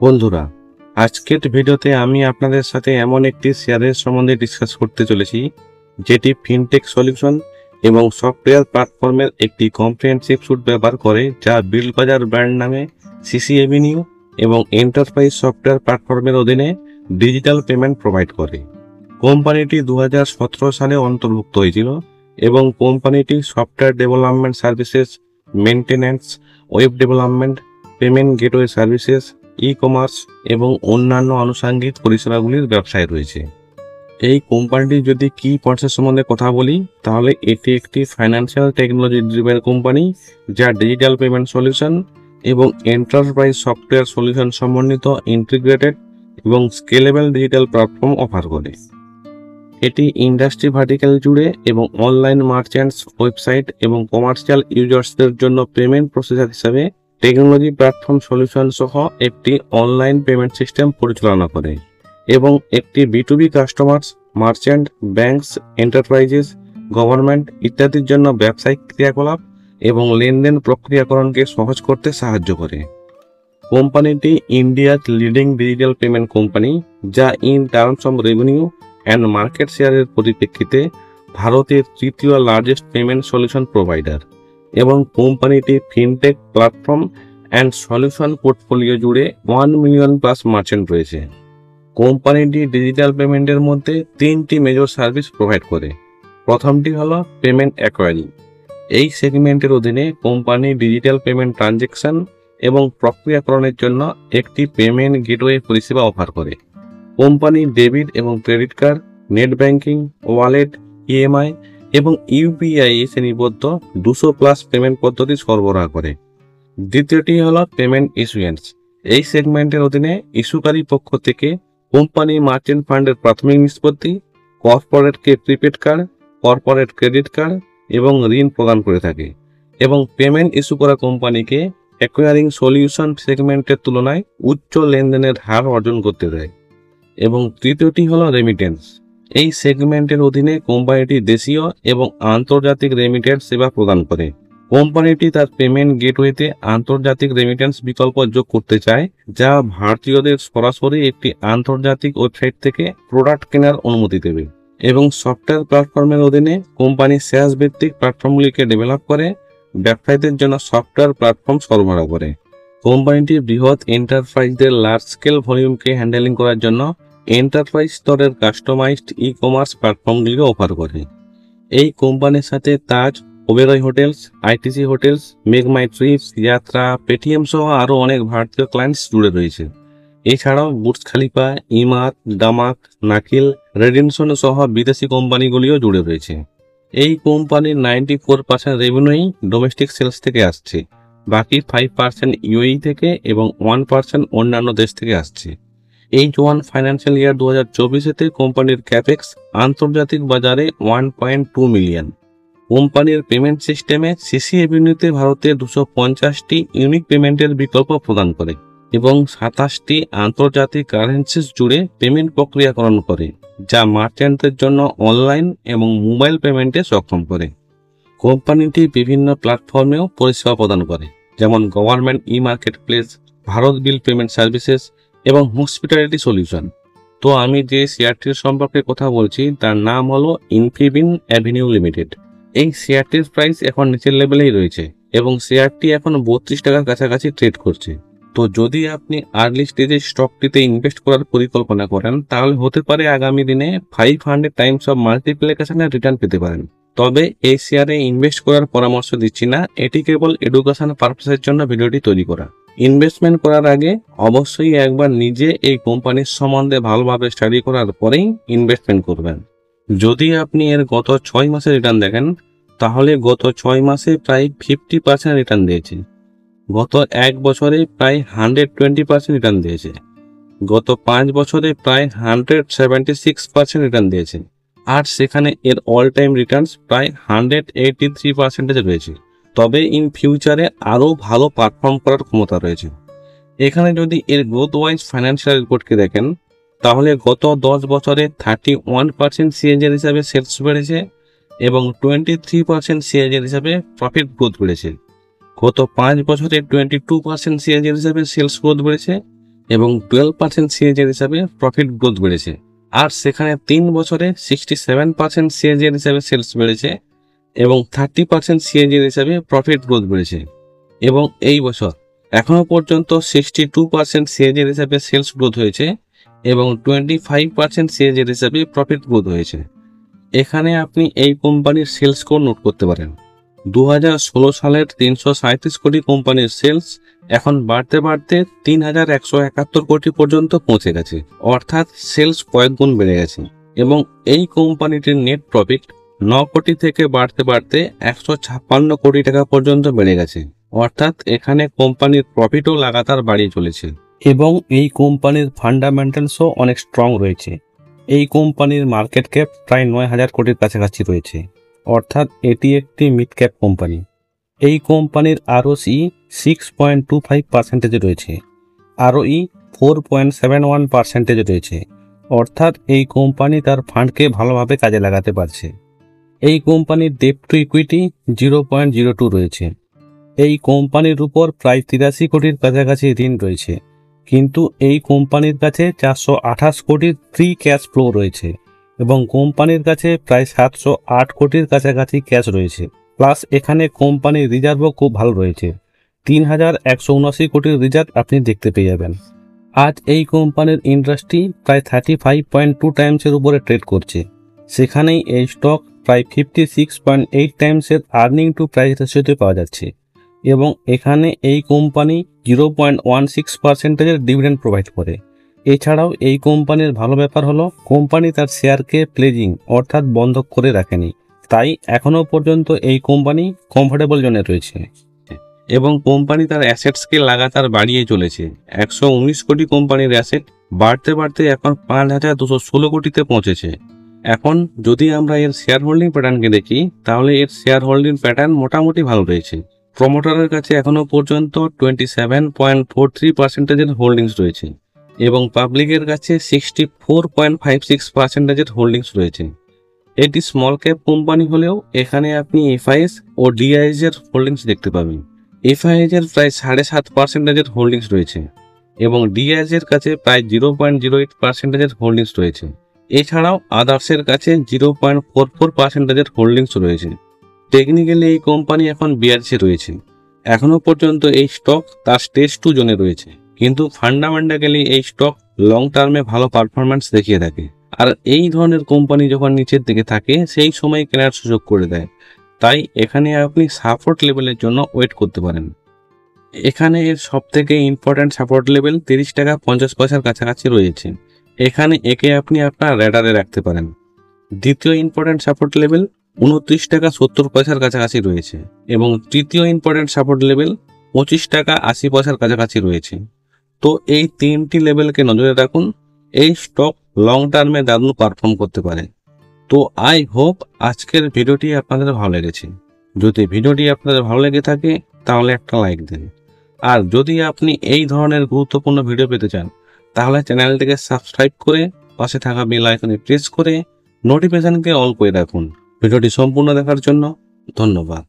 বন্ধুরা, আজকের ভিডিওতে আমি আপনাদের সাথে এমন একটি শেয়ারের সম্বন্ধে ডিসকাস করতে চলেছি যেটি ফিনটেক সলিউশন এবং সফটওয়্যার প্ল্যাটফর্মের একটি কম্প্রিহেনসিভ স্যুট ব্যবহার করে, যা বিল্ড বাজার ব্র্যান্ড নামে সিসি এভিনিউ এবং এন্টারপ্রাইজ সফটওয়্যার প্ল্যাটফর্মের অধীনে ডিজিটাল পেমেন্ট প্রোভাইড করে। কোম্পানিটি 2017 সালে অন্তর্ভুক্ত হয়েছিল এবং কোম্পানিটি software development services, maintenance, web development, payment gateway services, e-commerce এবং অন্যান্য আনুষঙ্গিক পরিষেবাগুলির ব্যবসায় রয়েছে। এই কোম্পানিটির যদি কি পয়েন্টস সম্বন্ধে কথা বলি, তাহলে এটি একটি ফাইন্যান্সিয়াল টেকনোলজি ড্রিভেন কোম্পানি যা ডিজিটাল পেমেন্ট সলিউশন এবং এন্টারপ্রাইজ সফটওয়্যার সলিউশন সমন্বিত ইন্টিগ্রেটেড এবং স্কেলেবল ডিজিটাল প্ল্যাটফর্ম অফার করে। এটি ইন্ডাস্ট্রি ভার্টিক্যাল জুড়ে এবং অনলাইন মার্চেন্টস, ওয়েবসাইট এবং কমার্শিয়াল ইউজার্সদের জন্য পেমেন্ট প্রসেসর হিসাবে টেকনোলজি প্ল্যাটফর্ম সলিউশন সহ একটি অনলাইন পেমেন্ট সিস্টেম পরিচালনা করে এবং একটি B2B customers, merchant, banks, enterprises, government ইত্যাদির জন্য ব্যবসায়িক ক্রিয়াকলাপ এবং লেনদেন প্রক্রিয়াকরণকে সহজ করতে সাহায্য করে। কোম্পানিটি ইন্ডিয়ার লিডিং ডিজিটাল পেমেন্ট কোম্পানি, যা in terms of revenue and market শেয়ারের পরিপ্রেক্ষিতে ভারতের তৃতীয় লার্জেস্ট পেমেন্ট সলিউশন প্রোভাইডার, এবং কোম্পানিটি fintech platform and solution portfolio জুড়ে 1 মিলিয়ন প্লাস মার্চেন্ট রয়েছে। কোম্পানিটি ডিজিটাল পেমেন্টের মধ্যে 3টি মেজর সার্ভিস প্রোভাইড করে। প্রথমটি হলো পেমেন্ট অ্যাকোয়ারিং। এই সেগমেন্টের অধীনে কোম্পানি ডিজিটাল পেমেন্ট ট্রানজ্যাকশন এবং প্রক্রিয়াকরণের জন্য একটি পেমেন্ট গেটওয়ে পরিষেবা অফার করে। কোম্পানি ডেবিট এবং credit card, net banking, wallet, EMI এবং UPI শ্রেণীবদ্ধ 200+ পেমেন্ট পদ্ধতি সরবরাহ করে। দ্বিতীয়টি হল পেমেন্ট ইস্যুয়েন্স। এই সেগমেন্টের অধীনে ইস্যুকারী পক্ষ থেকে কোম্পানি মার্চেন্ট ফান্ডের প্রাথমিক নিষ্পত্তি, কর্পোরেটকে prepaid card, corporate credit card এবং ঋণ প্রদান করে থাকে, এবং পেমেন্ট ইস্যু করা কোম্পানিকে অ্যাকোয়ারিং সলিউশন সেগমেন্টের তুলনায় উচ্চ লেনদেনের হার অর্জন করতে দেয়। এবং তৃতীয়টি হল রেমিটেন্স। এই সেগমেন্টের অধীনে কোম্পানিটি দেশীয় এবং আন্তর্জাতিক রেমিটেন্স সেবা প্রদান করে। কোম্পানিটি তার পেমেন্ট গেটওয়েতে আন্তর্জাতিক রেমিটেন্স বিকল্প যোগ করতে চায়, যা ভারতীয়দের সরাসরি একটি আন্তর্জাতিক ওয়েবসাইট থেকে প্রোডাক্ট কেনার অনুমতি দেবে। এবং সফটওয়্যার প্ল্যাটফর্মের অধীনে কোম্পানি SaaS ভিত্তিক প্ল্যাটফর্মগুলিকে ডেভেলপ করে ব্যবসায়ীদের জন্য সফটওয়্যার প্ল্যাটফর্ম সরবরাহ করে। কোম্পানিটি বৃহৎ এন্টারপ্রাইজদের লার্জ স্কেল ভলিউমকে হ্যান্ডেলিং করার জন্য এন্টারপ্রাইজ স্তরের কাস্টমাইজড ই-কমার্স প্ল্যাটফর্মগুলিকে অফার করে। এই কোম্পানির সাথে Taj, Oberoi hotels, ITC hotels, make my trips, Yatra, Paytm সহ আরও অনেক ভারতীয় ক্লায়েন্টস জুড়ে রয়েছে। এছাড়াও বুর্জ খালিফা, ইমারত, দামাক, নাকিল, রেডিনসন সহ বিদেশি কোম্পানিগুলিও জুড়ে রয়েছে। এই কোম্পানির 94% রেভিনিউই ডোমেস্টিক সেলস থেকে আসছে, বাকি 5% UAE থেকে এবং 1% অন্যান্য দেশ থেকে আসছে। H1 ফাইন্যান্সিয়াল ইয়ার 2024-তে কোম্পানির ক্যাপেক্স আন্তর্জাতিক বাজারে 1.2 মিলিয়ন। কোম্পানির পেমেন্ট সিস্টেমে সিসি এভিনিউতে ভারতে 250টি ইউনিক পেমেন্টের বিকল্প প্রদান করে এবং 27টি আন্তর্জাতিক কারেন্সিস জুড়ে পেমেন্ট প্রক্রিয়াকরণ করে, যা মার্চেন্টদের জন্য অনলাইন এবং মোবাইল পেমেন্টে সক্ষম করে। কোম্পানিটি বিভিন্ন প্ল্যাটফর্মেও পরিষেবা প্রদান করে, যেমন government e marketplace, Bharat bill payment services এবং হসপিটালিটি সলিউশন। তো আমি যে শেয়ারটির সম্পর্কে কথা বলছি তার নাম হলো ইনফিবিন অ্যাভিনিউ লিমিটেড। এই শেয়ারটির প্রাইস এখন নিচের লেভেলেই রয়েছে এবং শেয়ারটি এখন 32 টাকার কাছাকাছি ট্রেড করছে। তো যদি আপনি আর্লি স্টেজে স্টকটিতে ইনভেস্ট করার পরিকল্পনা করেন, তাহলে হতে পারে আগামী দিনে 500 টাইমস অফ মাল্টিপ্লিকেশনের রিটার্ন পেতে পারেন। তবে এই শেয়ারে ইনভেস্ট করার পরামর্শ দিচ্ছি না, এটি কেবল এডুকেশন পারপাসের জন্য ভিডিওটি তৈরি করা। ইনভেস্টমেন্ট করার আগে অবশ্যই একবার নিজে এই কোম্পানির সম্বন্ধে ভালোভাবে স্টাডি করার পরেই ইনভেস্টমেন্ট করবেন। যদি আপনি এর গত 6 মাসের রিটার্ন দেখেন, তাহলে গত 6 মাসে প্রায় 50% রিটার্ন দিয়েছে। গত 1 বছরে প্রায় 120% রিটার্ন দিয়েছে। গত 5 বছরে প্রায় 176% রিটার্ন দিয়েছে। আর সেখানে এর অল টাইম রিটার্নস প্রায় 183% রয়েছে। তবে ইন ফিউচারে আরও ভালো পারফর্ম করার ক্ষমতা রয়েছে। এখানে যদি এর গ্রোথ ওয়াইজ ফাইন্যান্সিয়াল রিপোর্টকে দেখেন, তাহলে গত 10 বছরে 31% CAGR হিসাবে সেলস বেড়েছে এবং 23% CAGR হিসাবে প্রফিট গ্রোথ বেড়েছে। গত 5 বছরে 22% CAGR হিসাবে সেলস গ্রোথ বেড়েছে এবং 12% সিএজিআর হিসাবে প্রফিট গ্রোথ বেড়েছে। আর সেখানে 3 বছরে 67% সিএজিআর হিসাবে সেলস বেড়েছে এবং 30% সিএজিআর হিসাবে প্রফিট গ্রোথ বেড়েছে। এবং এই বছর এখনো পর্যন্ত 62% সিএজিআর হিসাবে সেলস গ্রোথ হয়েছে এবং 25% সিএজিআর হিসাবে প্রফিট গ্রোথ হয়েছে। এখানে আপনি এই কোম্পানির সেলস স্কোর নোট করতে পারেন। 2016 সালের 337 কোটি কোম্পানির সেলস এখন বাড়তে বাড়তে 3171 কোটি পর্যন্ত পৌঁছে গেছে, অর্থাৎ সেলস কয়েক গুণ বেড়ে গেছে। এবং এই কোম্পানিটির নেট প্রফিট 9 কোটি থেকে বাড়তে বাড়তে 156 কোটি টাকা পর্যন্ত বেড়ে গেছে, অর্থাৎ এখানে কোম্পানির প্রফিটও লাগাতার বাড়িয়ে চলেছে। এবং এই কোম্পানির ফান্ডামেন্টালসও অনেক স্ট্রং রয়েছে। এই কোম্পানির মার্কেট ক্যাপ প্রায় 9000 কোটির কাছাকাছি রয়েছে, অর্থাৎ এটি একটি মিড ক্যাপ কোম্পানি। এই কোম্পানির ROCE 6.25% রয়েছে, ROE 4.71% রয়েছে, অর্থাৎ এই কোম্পানি তার ফান্ডকে ভালোভাবে কাজে লাগাতে পারছে। এই কোম্পানির ডেট টু ইকুইটি 0.02 রয়েছে। এই কোম্পানির উপর প্রায় 83 কোটির কাছাকাছি ঋণ রয়েছে, কিন্তু এই কোম্পানির কাছে 428 কোটির ফ্রি ক্যাশ ফ্লো রয়েছে এবং কোম্পানির কাছে প্রায় 708 কোটির কাছাকাছি ক্যাশ রয়েছে। প্লাস এখানে কোম্পানির রিজার্ভও খুব ভালো রয়েছে, 3179 কোটির রিজার্ভ আপনি দেখতে পেয়ে যাবেন। আজ এই কোম্পানির ইন্ডাস্ট্রি প্রায় 35.2 টাইমসের উপরে ট্রেড করছে, সেখানেই এই স্টক প্রায় 56.8 টাইমসের আর্নিং টু প্রাইস রেশিওতে পাওয়া যাচ্ছে এবং এখানে এই কোম্পানি 0.16% ডিভিডেন্ড প্রোভাইড করে। এছাড়াও এই কোম্পানির ভালো ব্যাপার হলো কোম্পানি তার শেয়ারকে প্লেজিং অর্থাৎ বন্ধক করে রাখেনি, তাই এখনো পর্যন্ত এই কোম্পানি কমফোর্টেবল জোনে রয়েছে এবং কোম্পানি তার অ্যাসেটসকে লাগাতার বাড়িয়ে চলেছে। 119 কোটি কোম্পানির অ্যাসেট বাড়তে বাড়তে এখন 5216 কোটিতে পৌঁছেছে। এখন যদি আমরা এর শেয়ার হোল্ডিং প্যাটার্নকে দেখি, তাহলে এর শেয়ার হোল্ডিং প্যাটার্ন মোটামুটি ভালো রয়েছে। প্রমোটারের কাছে এখনো পর্যন্ত 27.43% হোল্ডিংস রয়েছে এবং পাবলিকের কাছে 64.56% হোল্ডিংস রয়েছে। এটি স্মল ক্যাপ কোম্পানি হলেও এখানে আপনি এফআইএস ও ডিআইএস এর হোল্ডিংস দেখতে পাবেন। এফআইএস এর প্রায় 7.5% হোল্ডিংস রয়েছে এবং ডিআইএস এর কাছে প্রায় 0.08% হোল্ডিংস রয়েছে। এছাড়াও আদার্সের কাছে 0.44% হোল্ডিংস রয়েছে। টেকনিক্যালি এই কোম্পানি এখন বিয়ারসি রয়েছে। এখনো পর্যন্ত এই স্টক তার স্টেজ 2 জোনে রয়েছে, কিন্তু ফান্ডামেন্টালি এই স্টক লং টার্মে ভালো পারফরম্যান্স দেখিয়ে থাকে। আর এই ধরনের কোম্পানি যখন নিচের দিকে থাকে সেই সময় কেনার সুযোগ করে দেয়, তাই এখানে আপনি সাপোর্ট লেভেলের জন্য ওয়েট করতে পারেন। এখানে এর সবথেকে ইম্পর্ট্যান্ট সাপোর্ট লেভেল 30 টাকা 50 পয়সার কাছাকাছি রয়েছে। এখানে একে আপনি আপনার র্যাডারে রাখতে পারেন। দ্বিতীয় ইম্পর্ট্যান্ট সাপোর্ট লেভেল 29 টাকা 70 পয়সার কাছাকাছি রয়েছে এবং তৃতীয় ইম্পর্ট্যান্ট সাপোর্ট লেভেল 25 টাকা 80 পয়সার কাছাকাছি রয়েছে। তো এই 3টি লেভেলকে নজরে রাখুন, এই স্টক লং টার্মে দারুণ পারফর্ম করতে পারে। তো আই হোপ আজকের ভিডিওটি আপনাদের ভালো লেগেছে। যদি ভিডিওটি আপনাদের ভালো লেগে থাকে তাহলে একটা লাইক দিন, আর যদি আপনি এই ধরনের গুরুত্বপূর্ণ ভিডিও পেতে চান তাহলে চ্যানেলটিকে সাবস্ক্রাইব করে পাশে থাকা বেল আইকনে প্রেস করে নোটিফিকেশনকে অল করে রাখুন। ভিডিওটি সম্পূর্ণ দেখার জন্য ধন্যবাদ।